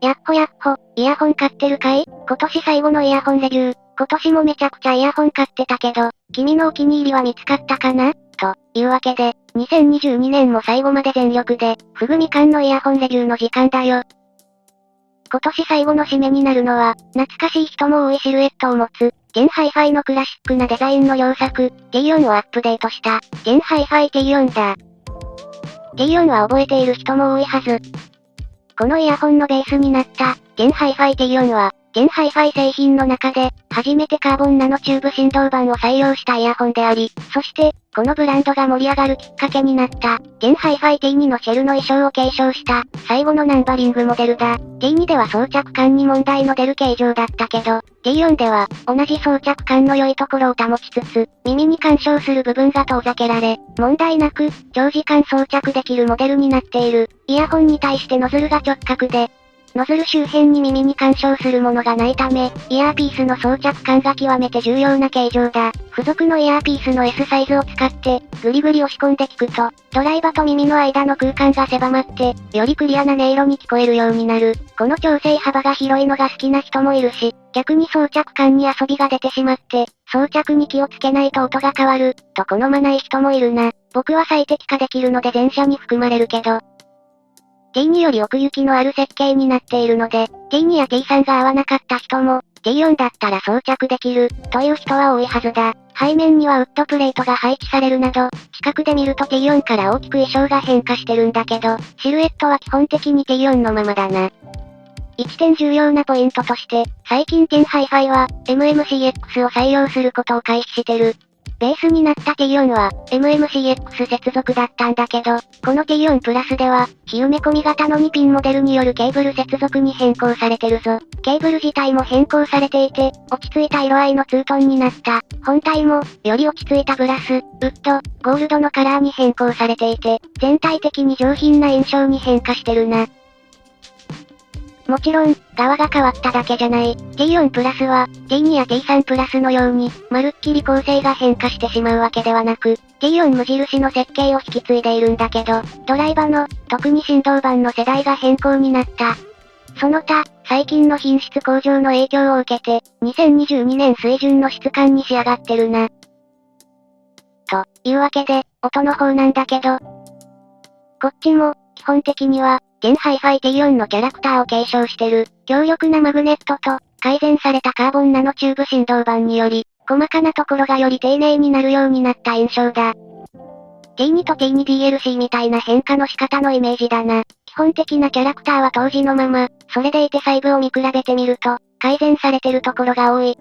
やっほやっほ、イヤホン買ってるかい？今年最後のイヤホンレビュー。今年もめちゃくちゃイヤホン買ってたけど、君のお気に入りは見つかったかな？というわけで、2022年も最後まで全力で、ふぐみかんのイヤホンレビューの時間だよ。今年最後の締めになるのは、懐かしい人も多いシルエットを持つ、ジェンハイファイのクラシックなデザインの良作、T4 をアップデートした、ジェンハイファイ T4 だ。T4 は覚えている人も多いはず。このイヤホンのベースになった、ジェンハイファイ T4 は、ジェンハイファイ製品の中で、初めてカーボンナノチューブ振動板を採用したイヤホンであり、そして、このブランドが盛り上がるきっかけになった、ジェンハイファイ T2 のシェルの衣装を継承した、最後のナンバリングモデルだ。T2 では装着感に問題の出る形状だったけど、T4 では、同じ装着感の良いところを保ちつつ、耳に干渉する部分が遠ざけられ、問題なく、長時間装着できるモデルになっている。イヤホンに対してノズルが直角で、ノズル周辺に耳に干渉するものがないため、イヤーピースの装着感が極めて重要な形状だ。付属のイヤーピースの S サイズを使って、ぐりぐり押し込んで聞くと、ドライバと耳の間の空間が狭まって、よりクリアな音色に聞こえるようになる。この調整幅が広いのが好きな人もいるし、逆に装着感に遊びが出てしまって、装着に気をつけないと音が変わる、と好まない人もいるな。僕は最適化できるので前者に含まれるけど、T2 より奥行きのある設計になっているので、T2 や T3 が合わなかった人も、T4 だったら装着できる、という人は多いはずだ。背面にはウッドプレートが配置されるなど、近くで見ると T4 から大きく衣装が変化してるんだけど、シルエットは基本的に T4 のままだな。一点重要なポイントとして、最近テンハイファイは、MMCX を採用することを回避してる。ベースになった T4 は、MMCX 接続だったんだけど、この T4 プラスでは、非埋め込み型の2ピンモデルによるケーブル接続に変更されてるぞ。ケーブル自体も変更されていて、落ち着いた色合いのツートンになった。本体も、より落ち着いたブラス、ウッド、ゴールドのカラーに変更されていて、全体的に上品な印象に変化してるな。もちろん、側が変わっただけじゃない。T4 プラスは、T2 や T3 プラスのように、まるっきり構成が変化してしまうわけではなく、T4 無印の設計を引き継いでいるんだけど、ドライバの、特に振動板の世代が変更になった。その他、最近の品質向上の影響を受けて、2022年水準の質感に仕上がってるな。というわけで、音の方なんだけど、こっちも、基本的には、ジェンハイファイ T4 のキャラクターを継承してる、強力なマグネットと、改善されたカーボンナノチューブ振動板により、細かなところがより丁寧になるようになった印象だ。T2 と T2DLC みたいな変化の仕方のイメージだな。基本的なキャラクターは当時のまま、それでいて細部を見比べてみると、改善されてるところが多い。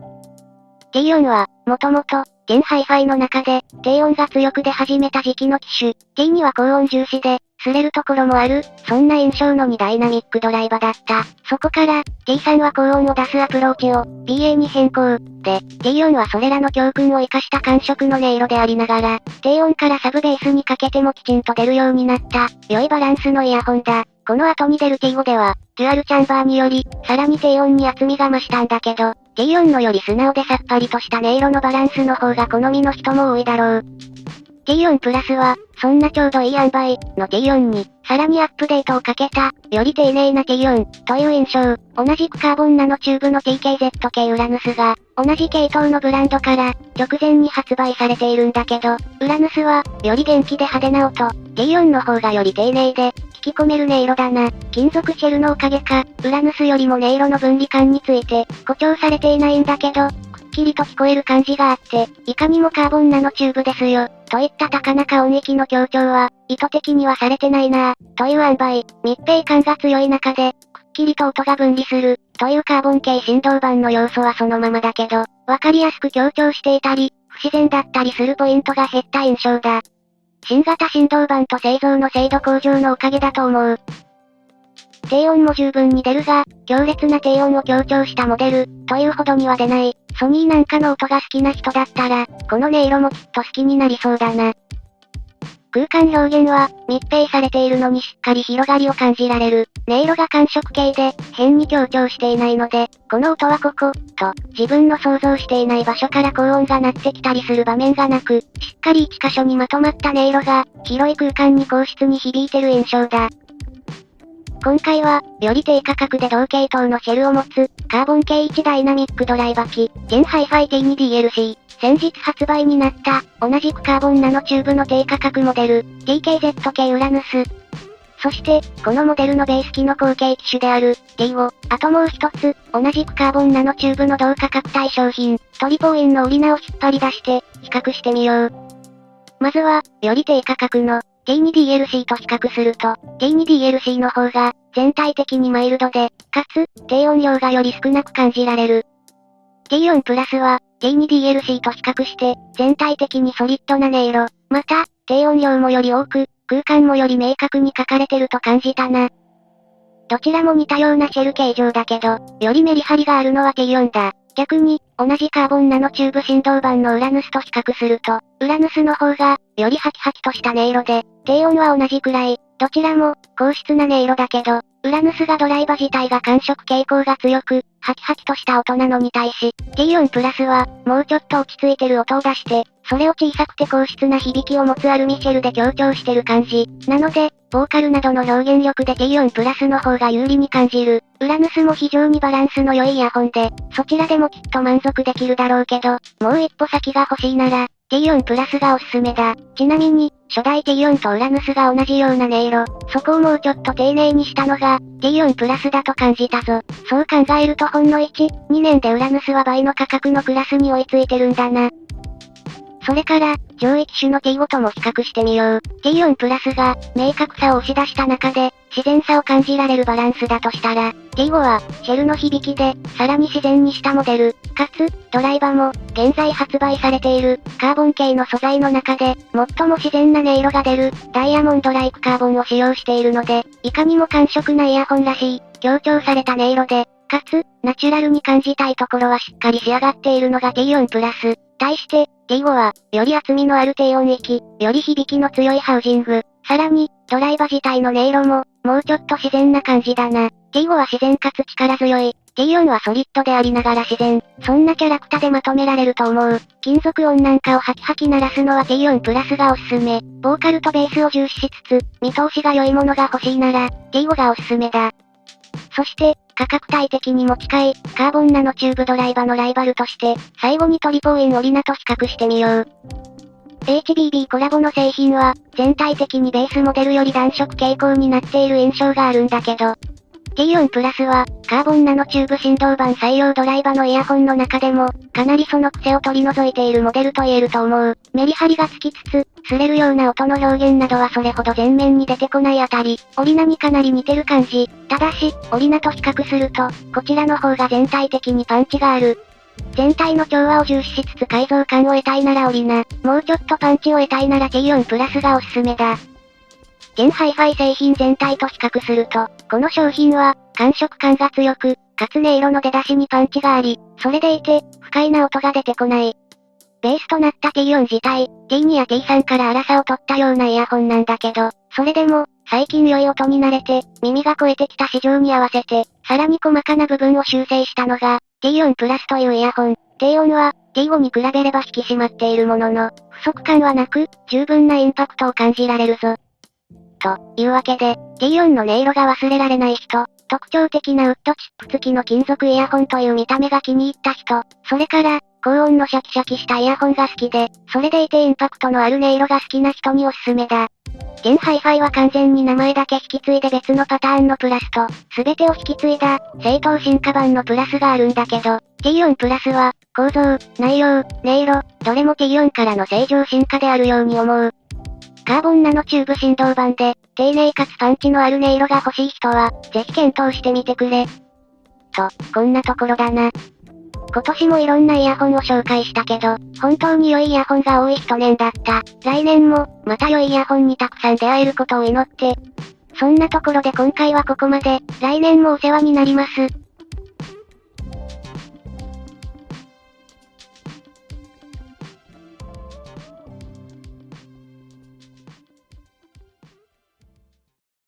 T4 は、もともと、ジェンハイファイの中で、低音が強く出始めた時期の機種。T2 は高音重視で、擦れるところもある、そんな印象の2ダイナミックドライバだった。そこから、T3 は高音を出すアプローチを、BA に変更。で、T4 はそれらの教訓を活かした感触の音色でありながら、低音からサブベースにかけてもきちんと出るようになった、良いバランスのイヤホンだ。この後に出る T5 では、デュアルチャンバーにより、さらに低音に厚みが増したんだけど、T4 のより素直でさっぱりとした音色のバランスの方が好みの人も多いだろう。T4 プラスは、そんなちょうどいい塩梅の T4 に、さらにアップデートをかけた、より丁寧な T4 という印象。同じくカーボンナノチューブの TKZK ウラヌスが、同じ系統のブランドから、直前に発売されているんだけど、ウラヌスは、より元気で派手な音、T4 の方がより丁寧で、聞き込める音色だな。金属シェルのおかげか、ウラヌスよりも音色の分離感について、誇張されていないんだけど、くっきりと聞こえる感じがあって、いかにもカーボンナノチューブですよ、といった高中音域の強調は、意図的にはされてないなぁ、という塩梅、密閉感が強い中で、くっきりと音が分離する、というカーボン系振動板の要素はそのままだけど、わかりやすく強調していたり、不自然だったりするポイントが減った印象だ。新型振動板と製造の精度向上のおかげだと思う。低音も十分に出るが、強烈な低音を強調したモデル、というほどには出ない。ソニーなんかの音が好きな人だったら、この音色もきっと好きになりそうだな。空間表現は、密閉されているのにしっかり広がりを感じられる。音色が感触系で、変に強調していないので、この音はここ、と、自分の想像していない場所から高音が鳴ってきたりする場面がなく、しっかり一箇所にまとまった音色が、広い空間に硬質に響いてる印象だ。今回は、より低価格で同系統のシェルを持つ、カーボン K1 ダイナミックドライバ機、ジェンハイファイ T2DLC。先日発売になった、同じくカーボンナノチューブの低価格モデル、TKZK ウラヌス。そして、このモデルのベース機の後継機種である、T5。あともう一つ、同じくカーボンナノチューブの同価格帯商品、トリポーインのオリナを引っ張り出して、比較してみよう。まずは、より低価格の、T2DLC と比較すると、T2DLC の方が、全体的にマイルドで、かつ、低音量がより少なく感じられる。T4 プラスは、T2DLC と比較して、全体的にソリッドな音色。また、低音量もより多く、空間もより明確に書かれてると感じたな。どちらも似たようなシェル形状だけど、よりメリハリがあるのは T4 だ。逆に、同じカーボンナノチューブ振動板のウラヌスと比較すると、ウラヌスの方が、よりハキハキとした音色で、低音は同じくらい、どちらも、高質な音色だけど、ウラヌスがドライバ自体が感触傾向が強く、ハキハキとした音なのに対し、T4 プラスは、もうちょっと落ち着いてる音を出して、それを小さくて高質な響きを持つアルミシェルで強調してる感じ。なので、ボーカルなどの表現力で T4 プラスの方が有利に感じる。ウラヌスも非常にバランスの良いイヤホンで、そちらでもきっと満足できるだろうけど、もう一歩先が欲しいなら、T4 プラスがおすすめだ。ちなみに、初代 T4 とウラヌスが同じような音色、そこをもうちょっと丁寧にしたのが、T4 プラスだと感じたぞ。そう考えるとほんの1、2年でウラヌスは倍の価格のクラスに追いついてるんだな。それから、上位機種の T5 とも比較してみよう。T4 プラスが、明確さを押し出した中で、自然さを感じられるバランスだとしたら、T5 は、シェルの響きで、さらに自然にしたモデル、かつ、ドライバも、現在発売されている、カーボン系の素材の中で、最も自然な音色が出る、ダイヤモンドライクカーボンを使用しているので、いかにも感触なイヤホンらしい、強調された音色で、かつ、ナチュラルに感じたいところはしっかり仕上がっているのが T4 プラス。対して、T5 は、より厚みのある低音域、より響きの強いハウジング。さらに、ドライバ自体の音色も、もうちょっと自然な感じだな。T5 は自然かつ力強い。T4 はソリッドでありながら自然。そんなキャラクターでまとめられると思う。金属音なんかをハキハキ鳴らすのは T4 プラスがおすすめ。ボーカルとベースを重視しつつ、見通しが良いものが欲しいなら、T5 がおすすめだ。そして、価格帯的にも近い、カーボンナノチューブドライバのライバルとして、最後にトリポーインオリナと比較してみよう。HBB コラボの製品は、全体的にベースモデルより暖色傾向になっている印象があるんだけど、T4 プラスは、カーボンナノチューブ振動板採用ドライバのイヤホンの中でも、かなりその癖を取り除いているモデルと言えると思う。メリハリがつきつつ、擦れるような音の表現などはそれほど前面に出てこないあたり、オリナにかなり似てる感じ。ただし、オリナと比較すると、こちらの方が全体的にパンチがある。全体の調和を重視しつつ改造感を得たいならオリナ、もうちょっとパンチを得たいなら T4 プラスがおすすめだ。ジェンハイファイ製品全体と比較すると、この商品は、感触感が強く、かつ音色の出だしにパンチがあり、それでいて、不快な音が出てこない。ベースとなった T4 自体、T2 や T3 から粗さを取ったようなイヤホンなんだけど、それでも、最近良い音に慣れて、耳が超えてきた市場に合わせて、さらに細かな部分を修正したのが、T4 プラスというイヤホン。低音は、T5 に比べれば引き締まっているものの、不足感はなく、十分なインパクトを感じられるぞ。というわけで、T4 の音色が忘れられない人、特徴的なウッドチップ付きの金属イヤホンという見た目が気に入った人、それから、高音のシャキシャキしたイヤホンが好きで、それでいてインパクトのある音色が好きな人におすすめだ。ジェンハイファイは完全に名前だけ引き継いで別のパターンのプラスと、すべてを引き継いだ、正当進化版のプラスがあるんだけど、T4 プラスは、構造、内容、音色、どれも T4 からの正常進化であるように思う。カーボンナノチューブ振動板で、丁寧かつパンチのある音色が欲しい人は、ぜひ検討してみてくれ。と、こんなところだな。今年もいろんなイヤホンを紹介したけど、本当に良いイヤホンが多い一年だった。来年も、また良いイヤホンにたくさん出会えることを祈って。そんなところで今回はここまで、来年もお世話になります。